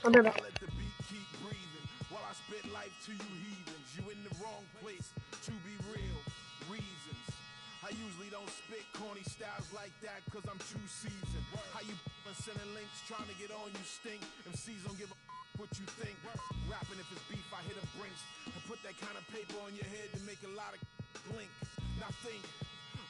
I'll do that. Let the beat keep breathing while I spit life to you heathens. You in the wrong place to be real. Reasons. I usually don't spit corny styles like that cause I'm too seasoned. How you sending links trying to get on you stink. MCs don't give a what you think. Rapping if it's beef I hit a brinks and put that kind of paper on your head to make a lot of blink. Now think,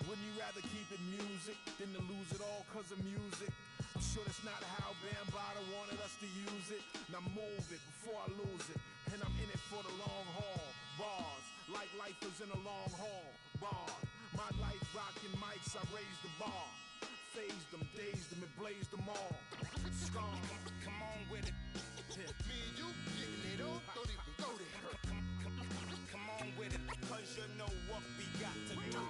wouldn't you rather keep it music than to lose it all cause of music? I'm sure that's not how Bambaataa wanted us to use it. Now move it before I lose it. And I'm in it for the long haul. Bars, like lifers in a long haul. Bar, my life rocking mics, I raised the bar. Phased them, dazed them, and blazed them all. Scar, come on with it. Me and you getting it on, don't even go there. Come on with it, cause you know what we got to do.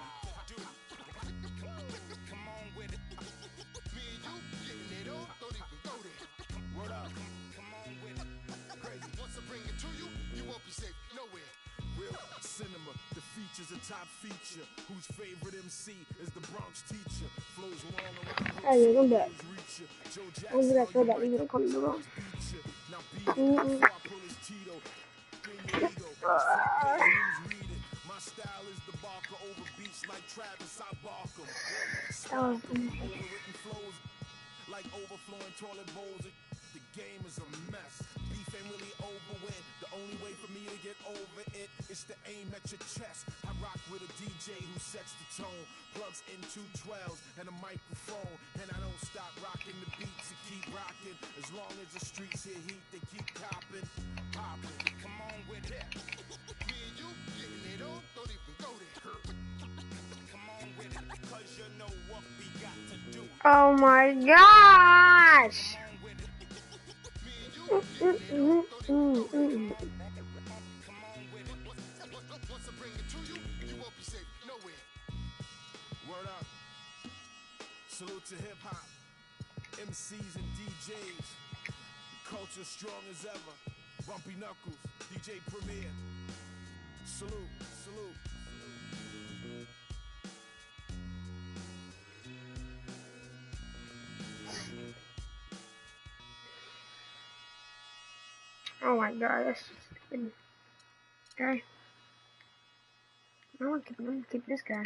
Come on with it. Me and you getting it on, don't even go there. Word up, come on with it. Crazy, once I bring it to you, you won't be safe nowhere. Real cinema, the feature's a top feature. Whose favorite MC is the Bronx teacher. Flows long around. Hey, I'm back. Joe I'm Jackson, gonna throw that in the corner wrong. now beat it before I pull his Tito. Bring your ego. Who's read it? My style is the barker over beats like Travis, I bark 'em. Overwritten flows like overflowing toilet bowls. The game is a mess. Beef ain't really over with. The only way for me to get over it is to aim at your chest. I rock with a DJ who sets the tone, plugs in 212s and a microphone, and I don't stop rocking the beats and keep rocking. As long as the streets hear heat, they keep popping. Come on with it. Me and you getting it on, don't even go there. Come on with it, 'cause you know what we got to do. Oh my gosh! Word up. Salute to hip hop, MCs and DJs. Culture strong as ever. Bumpy Knuckles, DJ Premier. Salute, salute. Oh my god, that's stupid. Okay. I'm gonna keep this guy.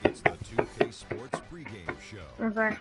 It's the 2K Sports pregame show. I'm sorry.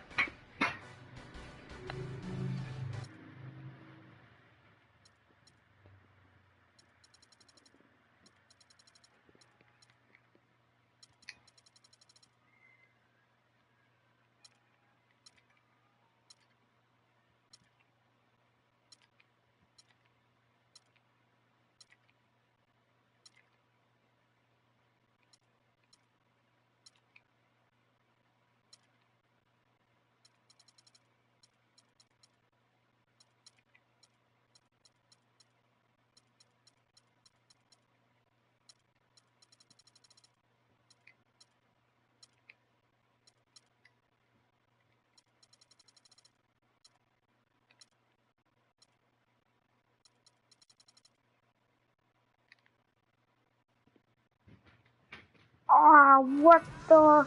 Oh, what the?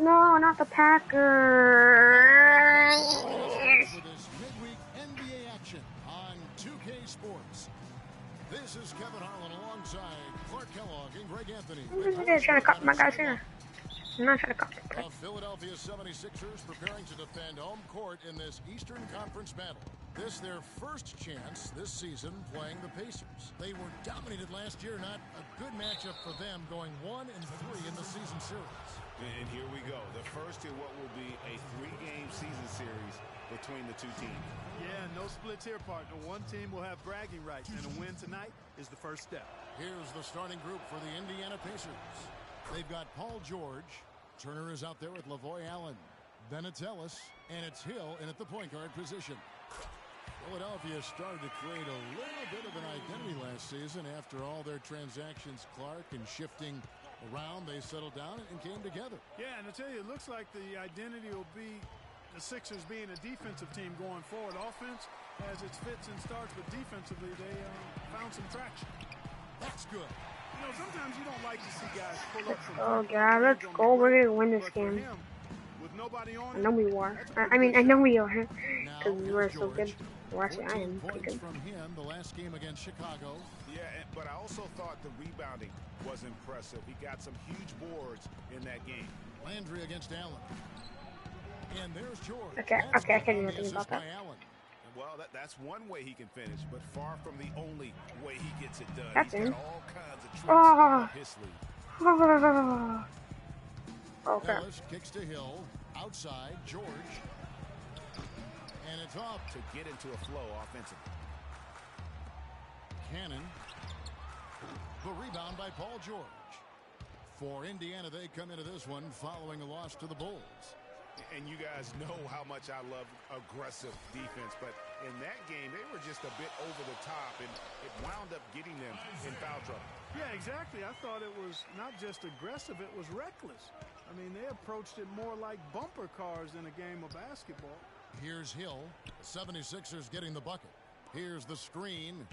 No, not the Packers. trying to copy my guys here. I'm not trying to copy. The Philadelphia 76ers preparing to defend home court in this Eastern Conference battle. This their first chance this season playing the Pacers. They were dominated last year, not a good matchup for them, going 1-3 in the season series. And here we go. The first in what will be a 3-game season series between the two teams. Yeah, no splits here, partner. One team will have bragging rights, and a win tonight is the first step. Here's the starting group for the Indiana Pacers. They've got Paul George. Turner is out there with Lavoy Allen. Then it's Ellis, and it's Hill in at the point guard position. Philadelphia started to create a little bit of an identity last season after all their transactions, Clark, and shifting around. They settled down and came together. Yeah, and I tell you, it looks like the identity will be the Sixers being a defensive team going forward. Offense has its fits and starts, but defensively they found some traction. That's good. You know, sometimes you don't like to see guys pull up from. Oh God, let's go. We're gonna win this game. With nobody on I know we are. I mean, I know we are, because we're so good. Watch it, I am pretty good. From him, the last game against Chicago. Yeah, but I also thought the rebounding was impressive. He got some huge boards in that game. Landry against Allen. And there's George. Okay, I can't do nothing about that. Well, that's one way he can finish, but far from the only way he gets it done. That's He's in. got all kinds of tricks Oh. up his sleeve. Okay. Ellis kicks to Hill. Outside, George. And it's off to get into a flow offensively. Cannon. The rebound by Paul George. For Indiana, they come into this one following a loss to the Bulls. And you guys know how much I love aggressive defense, but in that game, they were just a bit over the top, and it wound up getting them in foul trouble. Yeah, exactly. I thought it was not just aggressive, it was reckless. I mean, they approached it more like bumper cars in a game of basketball. Here's Hill. The 76ers getting the bucket. Here's the screen.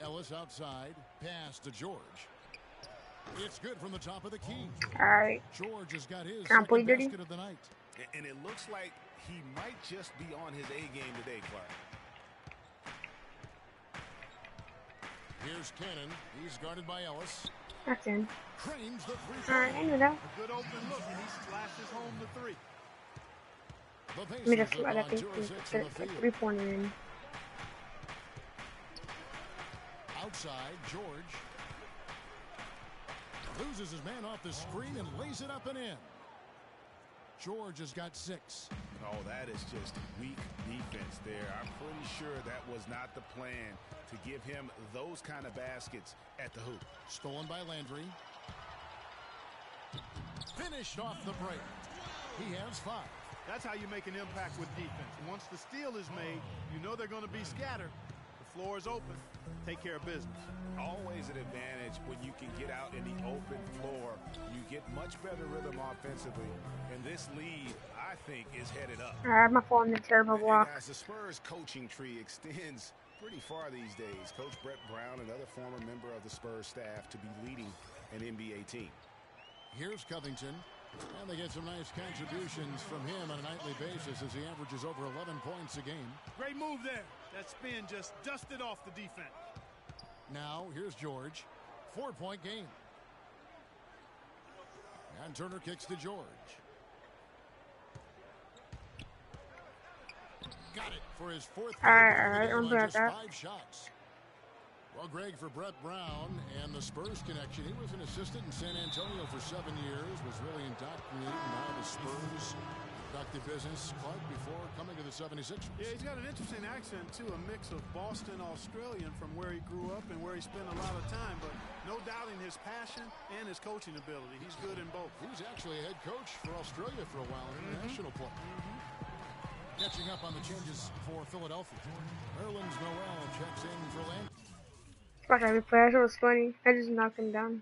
Ellis outside. Pass to George. It's good from the top of the key. All right. George has got his Can't play second dirty. basket of the night. And it looks like he might just be on his A game today, Clark. Here's Cannon. He's guarded by Ellis. That's in. Cranes the All right, I knew that. A good open look, and he slashes home the three. The Let me just Pacers let are that on thing 2-6 from the get field. 3-pointer in. Outside, George. Loses his man off the screen and lays it up and in. George has got 6. Oh, that is just weak defense there. I'm pretty sure that was not the plan to give him those kind of baskets at the hoop. Stolen by Landry. Finished off the break. He has 5. That's how you make an impact with defense. Once the steal is made, you know they're going to be scattered. The floor is open. Take care of business. Always an advantage when you can get out in the open floor. You get much better rhythm offensively. And this lead, I think, is headed up. All right, my fault in the terrible block. Guys, the Spurs coaching tree extends pretty far these days. Coach Brett Brown, another former member of the Spurs staff, to be leading an NBA team. Here's Covington. And they get some nice contributions from him on a nightly basis as he averages over 11 points a game. Great move there. That spin just dusted off the defense. Now, here's George. 4-point game. And Turner kicks to George. Got it for his 4th. All right, I'm just back. 5 shots. Well, Greg, for Brett Brown and the Spurs connection, he was an assistant in San Antonio for 7 years, was really indoctrinated in how the Spurs conducted business, Clark, before coming to the 76ers. Yeah, he's got an interesting accent, too, a mix of Boston Australian from where he grew up and where he spent a lot of time, but no doubting his passion and his coaching ability. He's good in both. He was actually a head coach for Australia for a while, an international player. Catching up on the changes for Philadelphia. Nerlens Noel checks in for Landry. Watch that replay. That was funny. I just knocked him down.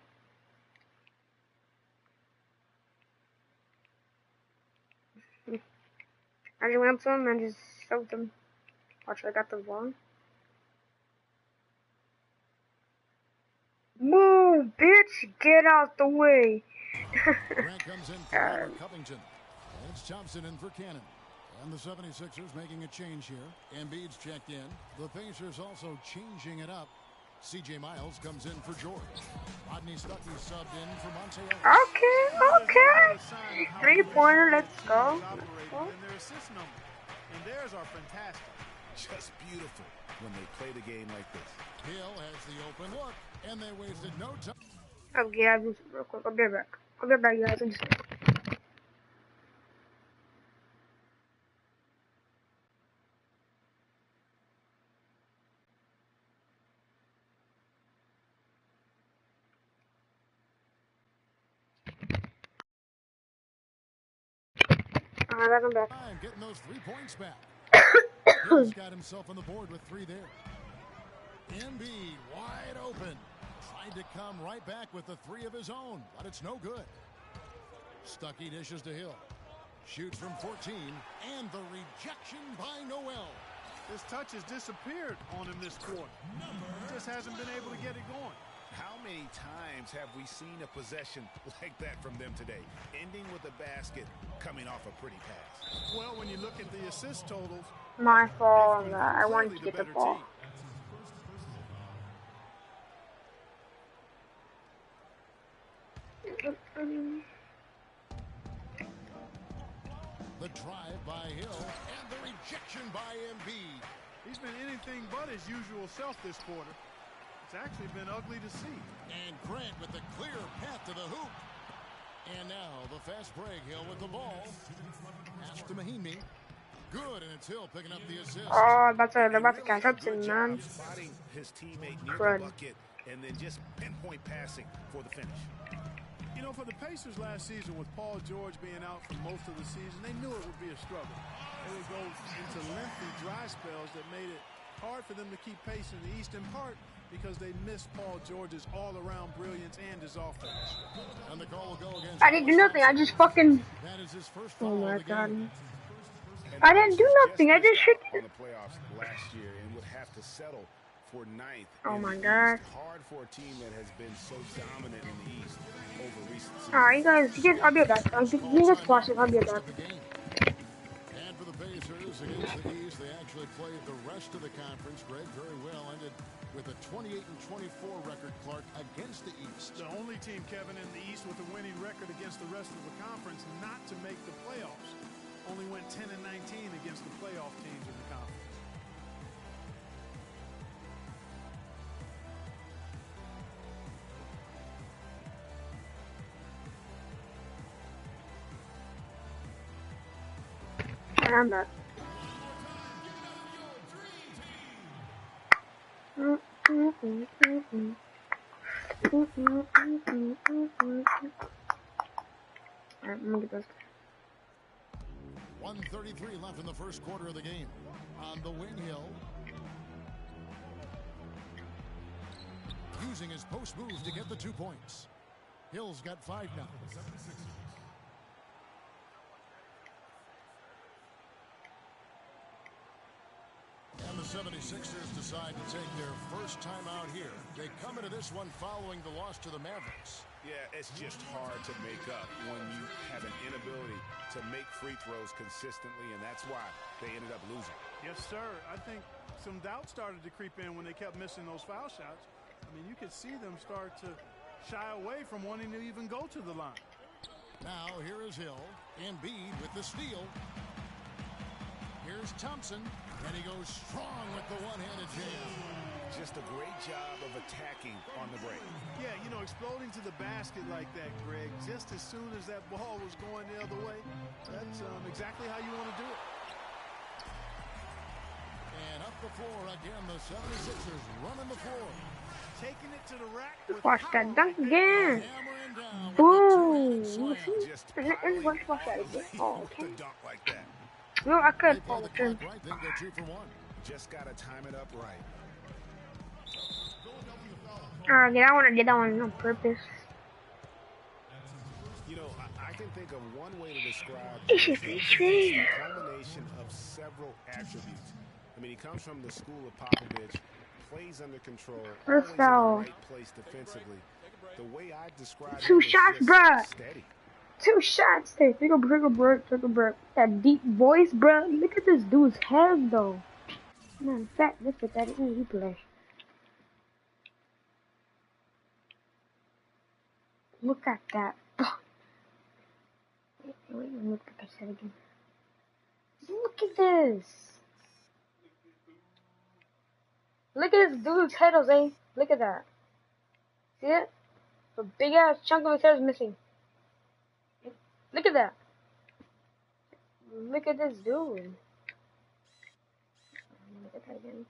I just went up to him and just shoved him. Watch, I got the ball. Move, bitch! Get out the way! Grant comes in for Covington. And it's Thompson in for Cannon. And the 76ers making a change here. Embiid's checked in. The Pacers also changing it up. C.J. Miles comes in for George. Rodney Stuckey subbed in for Monte Ellis. Okay. 3-pointer, let's go. And their assist number. And theirs are fantastic. Just beautiful when they play the game like this. Hill has the open look, and they wasted no time. Okay, I'll just real quick. I'll be right back. I'll be right back, guys. Alright, I'm back. Getting those 3 points back. Hill's got himself on the board with 3 there. Embiid wide open. Tried to come right back with the 3 of his own, but it's no good. Stuckey dishes to Hill. Shoots from 14, and the rejection by Noel. His touch has disappeared on him this quarter. He just hasn't been able to get it going. How many times have we seen a possession like that from them today, ending with a basket coming off a pretty pass? Well, when you look at the assist totals, my fault. I wanted to get the ball. The drive by Hill, and the rejection by Embiid. He's been anything but his usual self this quarter. It's actually been ugly to see. And Grant with the clear path to the hoop. And now the fast break. Hill with the ball. Pass to Mahinmi. Good, and it's Hill picking up the assist. Oh, they're about to catch up soon, man. Spotting his teammate near the bucket and then just pinpoint passing for the finish. You know, for the Pacers last season, with Paul George being out for most of the season, they knew it would be a struggle. They would go into lengthy dry spells that made it hard for them to keep pace in the East, in part because they missed Paul George's all-around brilliance and his offense. And the call will go against I didn't do nothing. I just fucking. That is his first Oh my god. game. I didn't do nothing. I just shook on it. the playoffs last year and would have to settle for 9th. Oh in my the god. East. Hard for a team that has been so dominant in the East over recent seasons. Alright, guys, I'll be back. You just watch it. I'll be back. And for the Pacers against the East, they actually played the rest of the conference. Greg very well ended with a 28-24 record, Clark, against the East. The only team, Kevin, in the East with a winning record against the rest of the conference not to make the playoffs. Only went 10-19 against the playoff teams in the conference. I'm back. Alright, I'm gonna get this. 1:33 left in the first quarter of the game. On the wing, Hill. Using his post move to get the 2 points. Hill's got 5 now. And the 76ers decide to take their first time out here. They come into this one following the loss to the Mavericks. Yeah, it's just hard to make up when you have an inability to make free throws consistently, and that's why they ended up losing. Yes, sir. I think some doubt started to creep in when they kept missing those foul shots. I mean, you could see them start to shy away from wanting to even go to the line. Now, here is Hill. Embiid with the steal. Here's Thompson, and he goes strong with the one-handed jam. Just a great job of attacking on the break. Yeah, you know, exploding to the basket like that, Greg, just as soon as that ball was going the other way, that's exactly how you want to do it. And up the floor again, the 76ers running the floor. Taking it to the rack. With Watch that dunk again. Hammering down with Boom. Watch that again. Oh, okay. The dunk like that. No, I could. They play the clock right, then go 2 for 1. Just got to time it up right. Alright, I want to get that one on purpose. You know, I can think of one way to describe It should be straight. a combination of several attributes. I mean, he comes from the school of Popovich, plays under control, First always in foul. the right place defensively. The way I describe 2 him is shots, just bruh. steady. 2 shots. Hey, take a break. That deep voice, bruh. Look at this dude's head, though. Man, fat. Look at that. He play. Look at that. Wait, look at that again. Look at this. Look at this dude's head, Jose. Look at that. See it? A big ass chunk of his head is missing. Look at that. Look at this dude. Look at that again.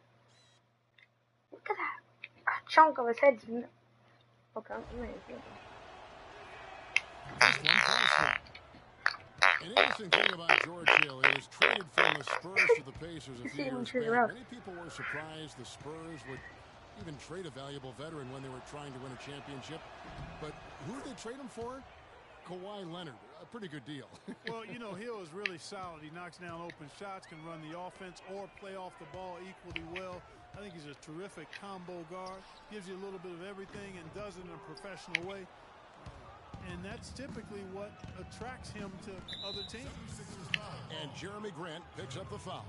Look at that. A chunk of his head's missing. Okay, I'm ready. An interesting thing about George Hill, he was traded from the Spurs to the Pacers a few years back. Many people were surprised the Spurs would even trade a valuable veteran when they were trying to win a championship. But who did they trade him for? Kawhi Leonard. A pretty good deal. Well, you know, Hill is really solid. He knocks down open shots, can run the offense or play off the ball equally well. I think he's a terrific combo guard. Gives you a little bit of everything and does it in a professional way. And that's typically what attracts him to other teams. And Jeremy Grant picks up the foul.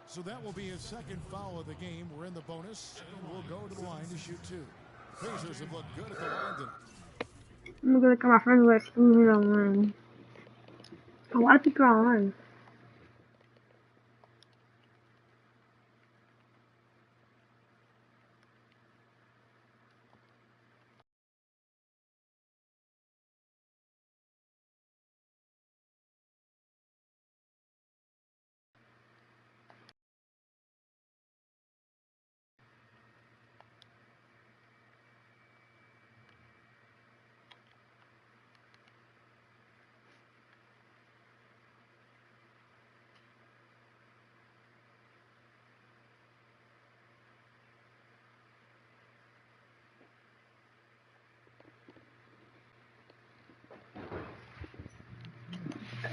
So that will be his second foul of the game. We're in the bonus, and we'll go to the line to shoot two. Pacers have looked good at the line tonight. I'm gonna look at my friend list. I'm here online. A lot of people are online.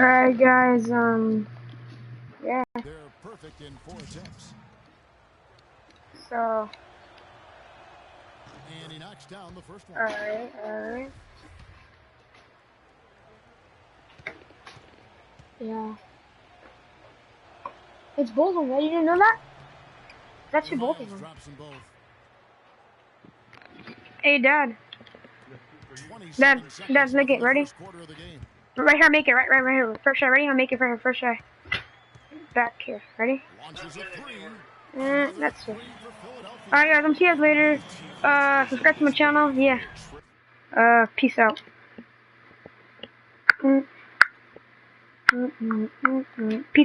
Alright guys, yeah. They're perfect in 4 attempts. So. And he knocks down the first one. Alright. Yeah. It's both of them, right? You didn't know that? That's your both of them. Hey, Dad. Dad, look it. Ready? Right here, make it. Right here. First try. Ready? I'll make it for him. First try. Back here. Ready? That's it. Alright, guys. I'll see you guys later. Subscribe to my channel. Yeah. Peace out. Peace.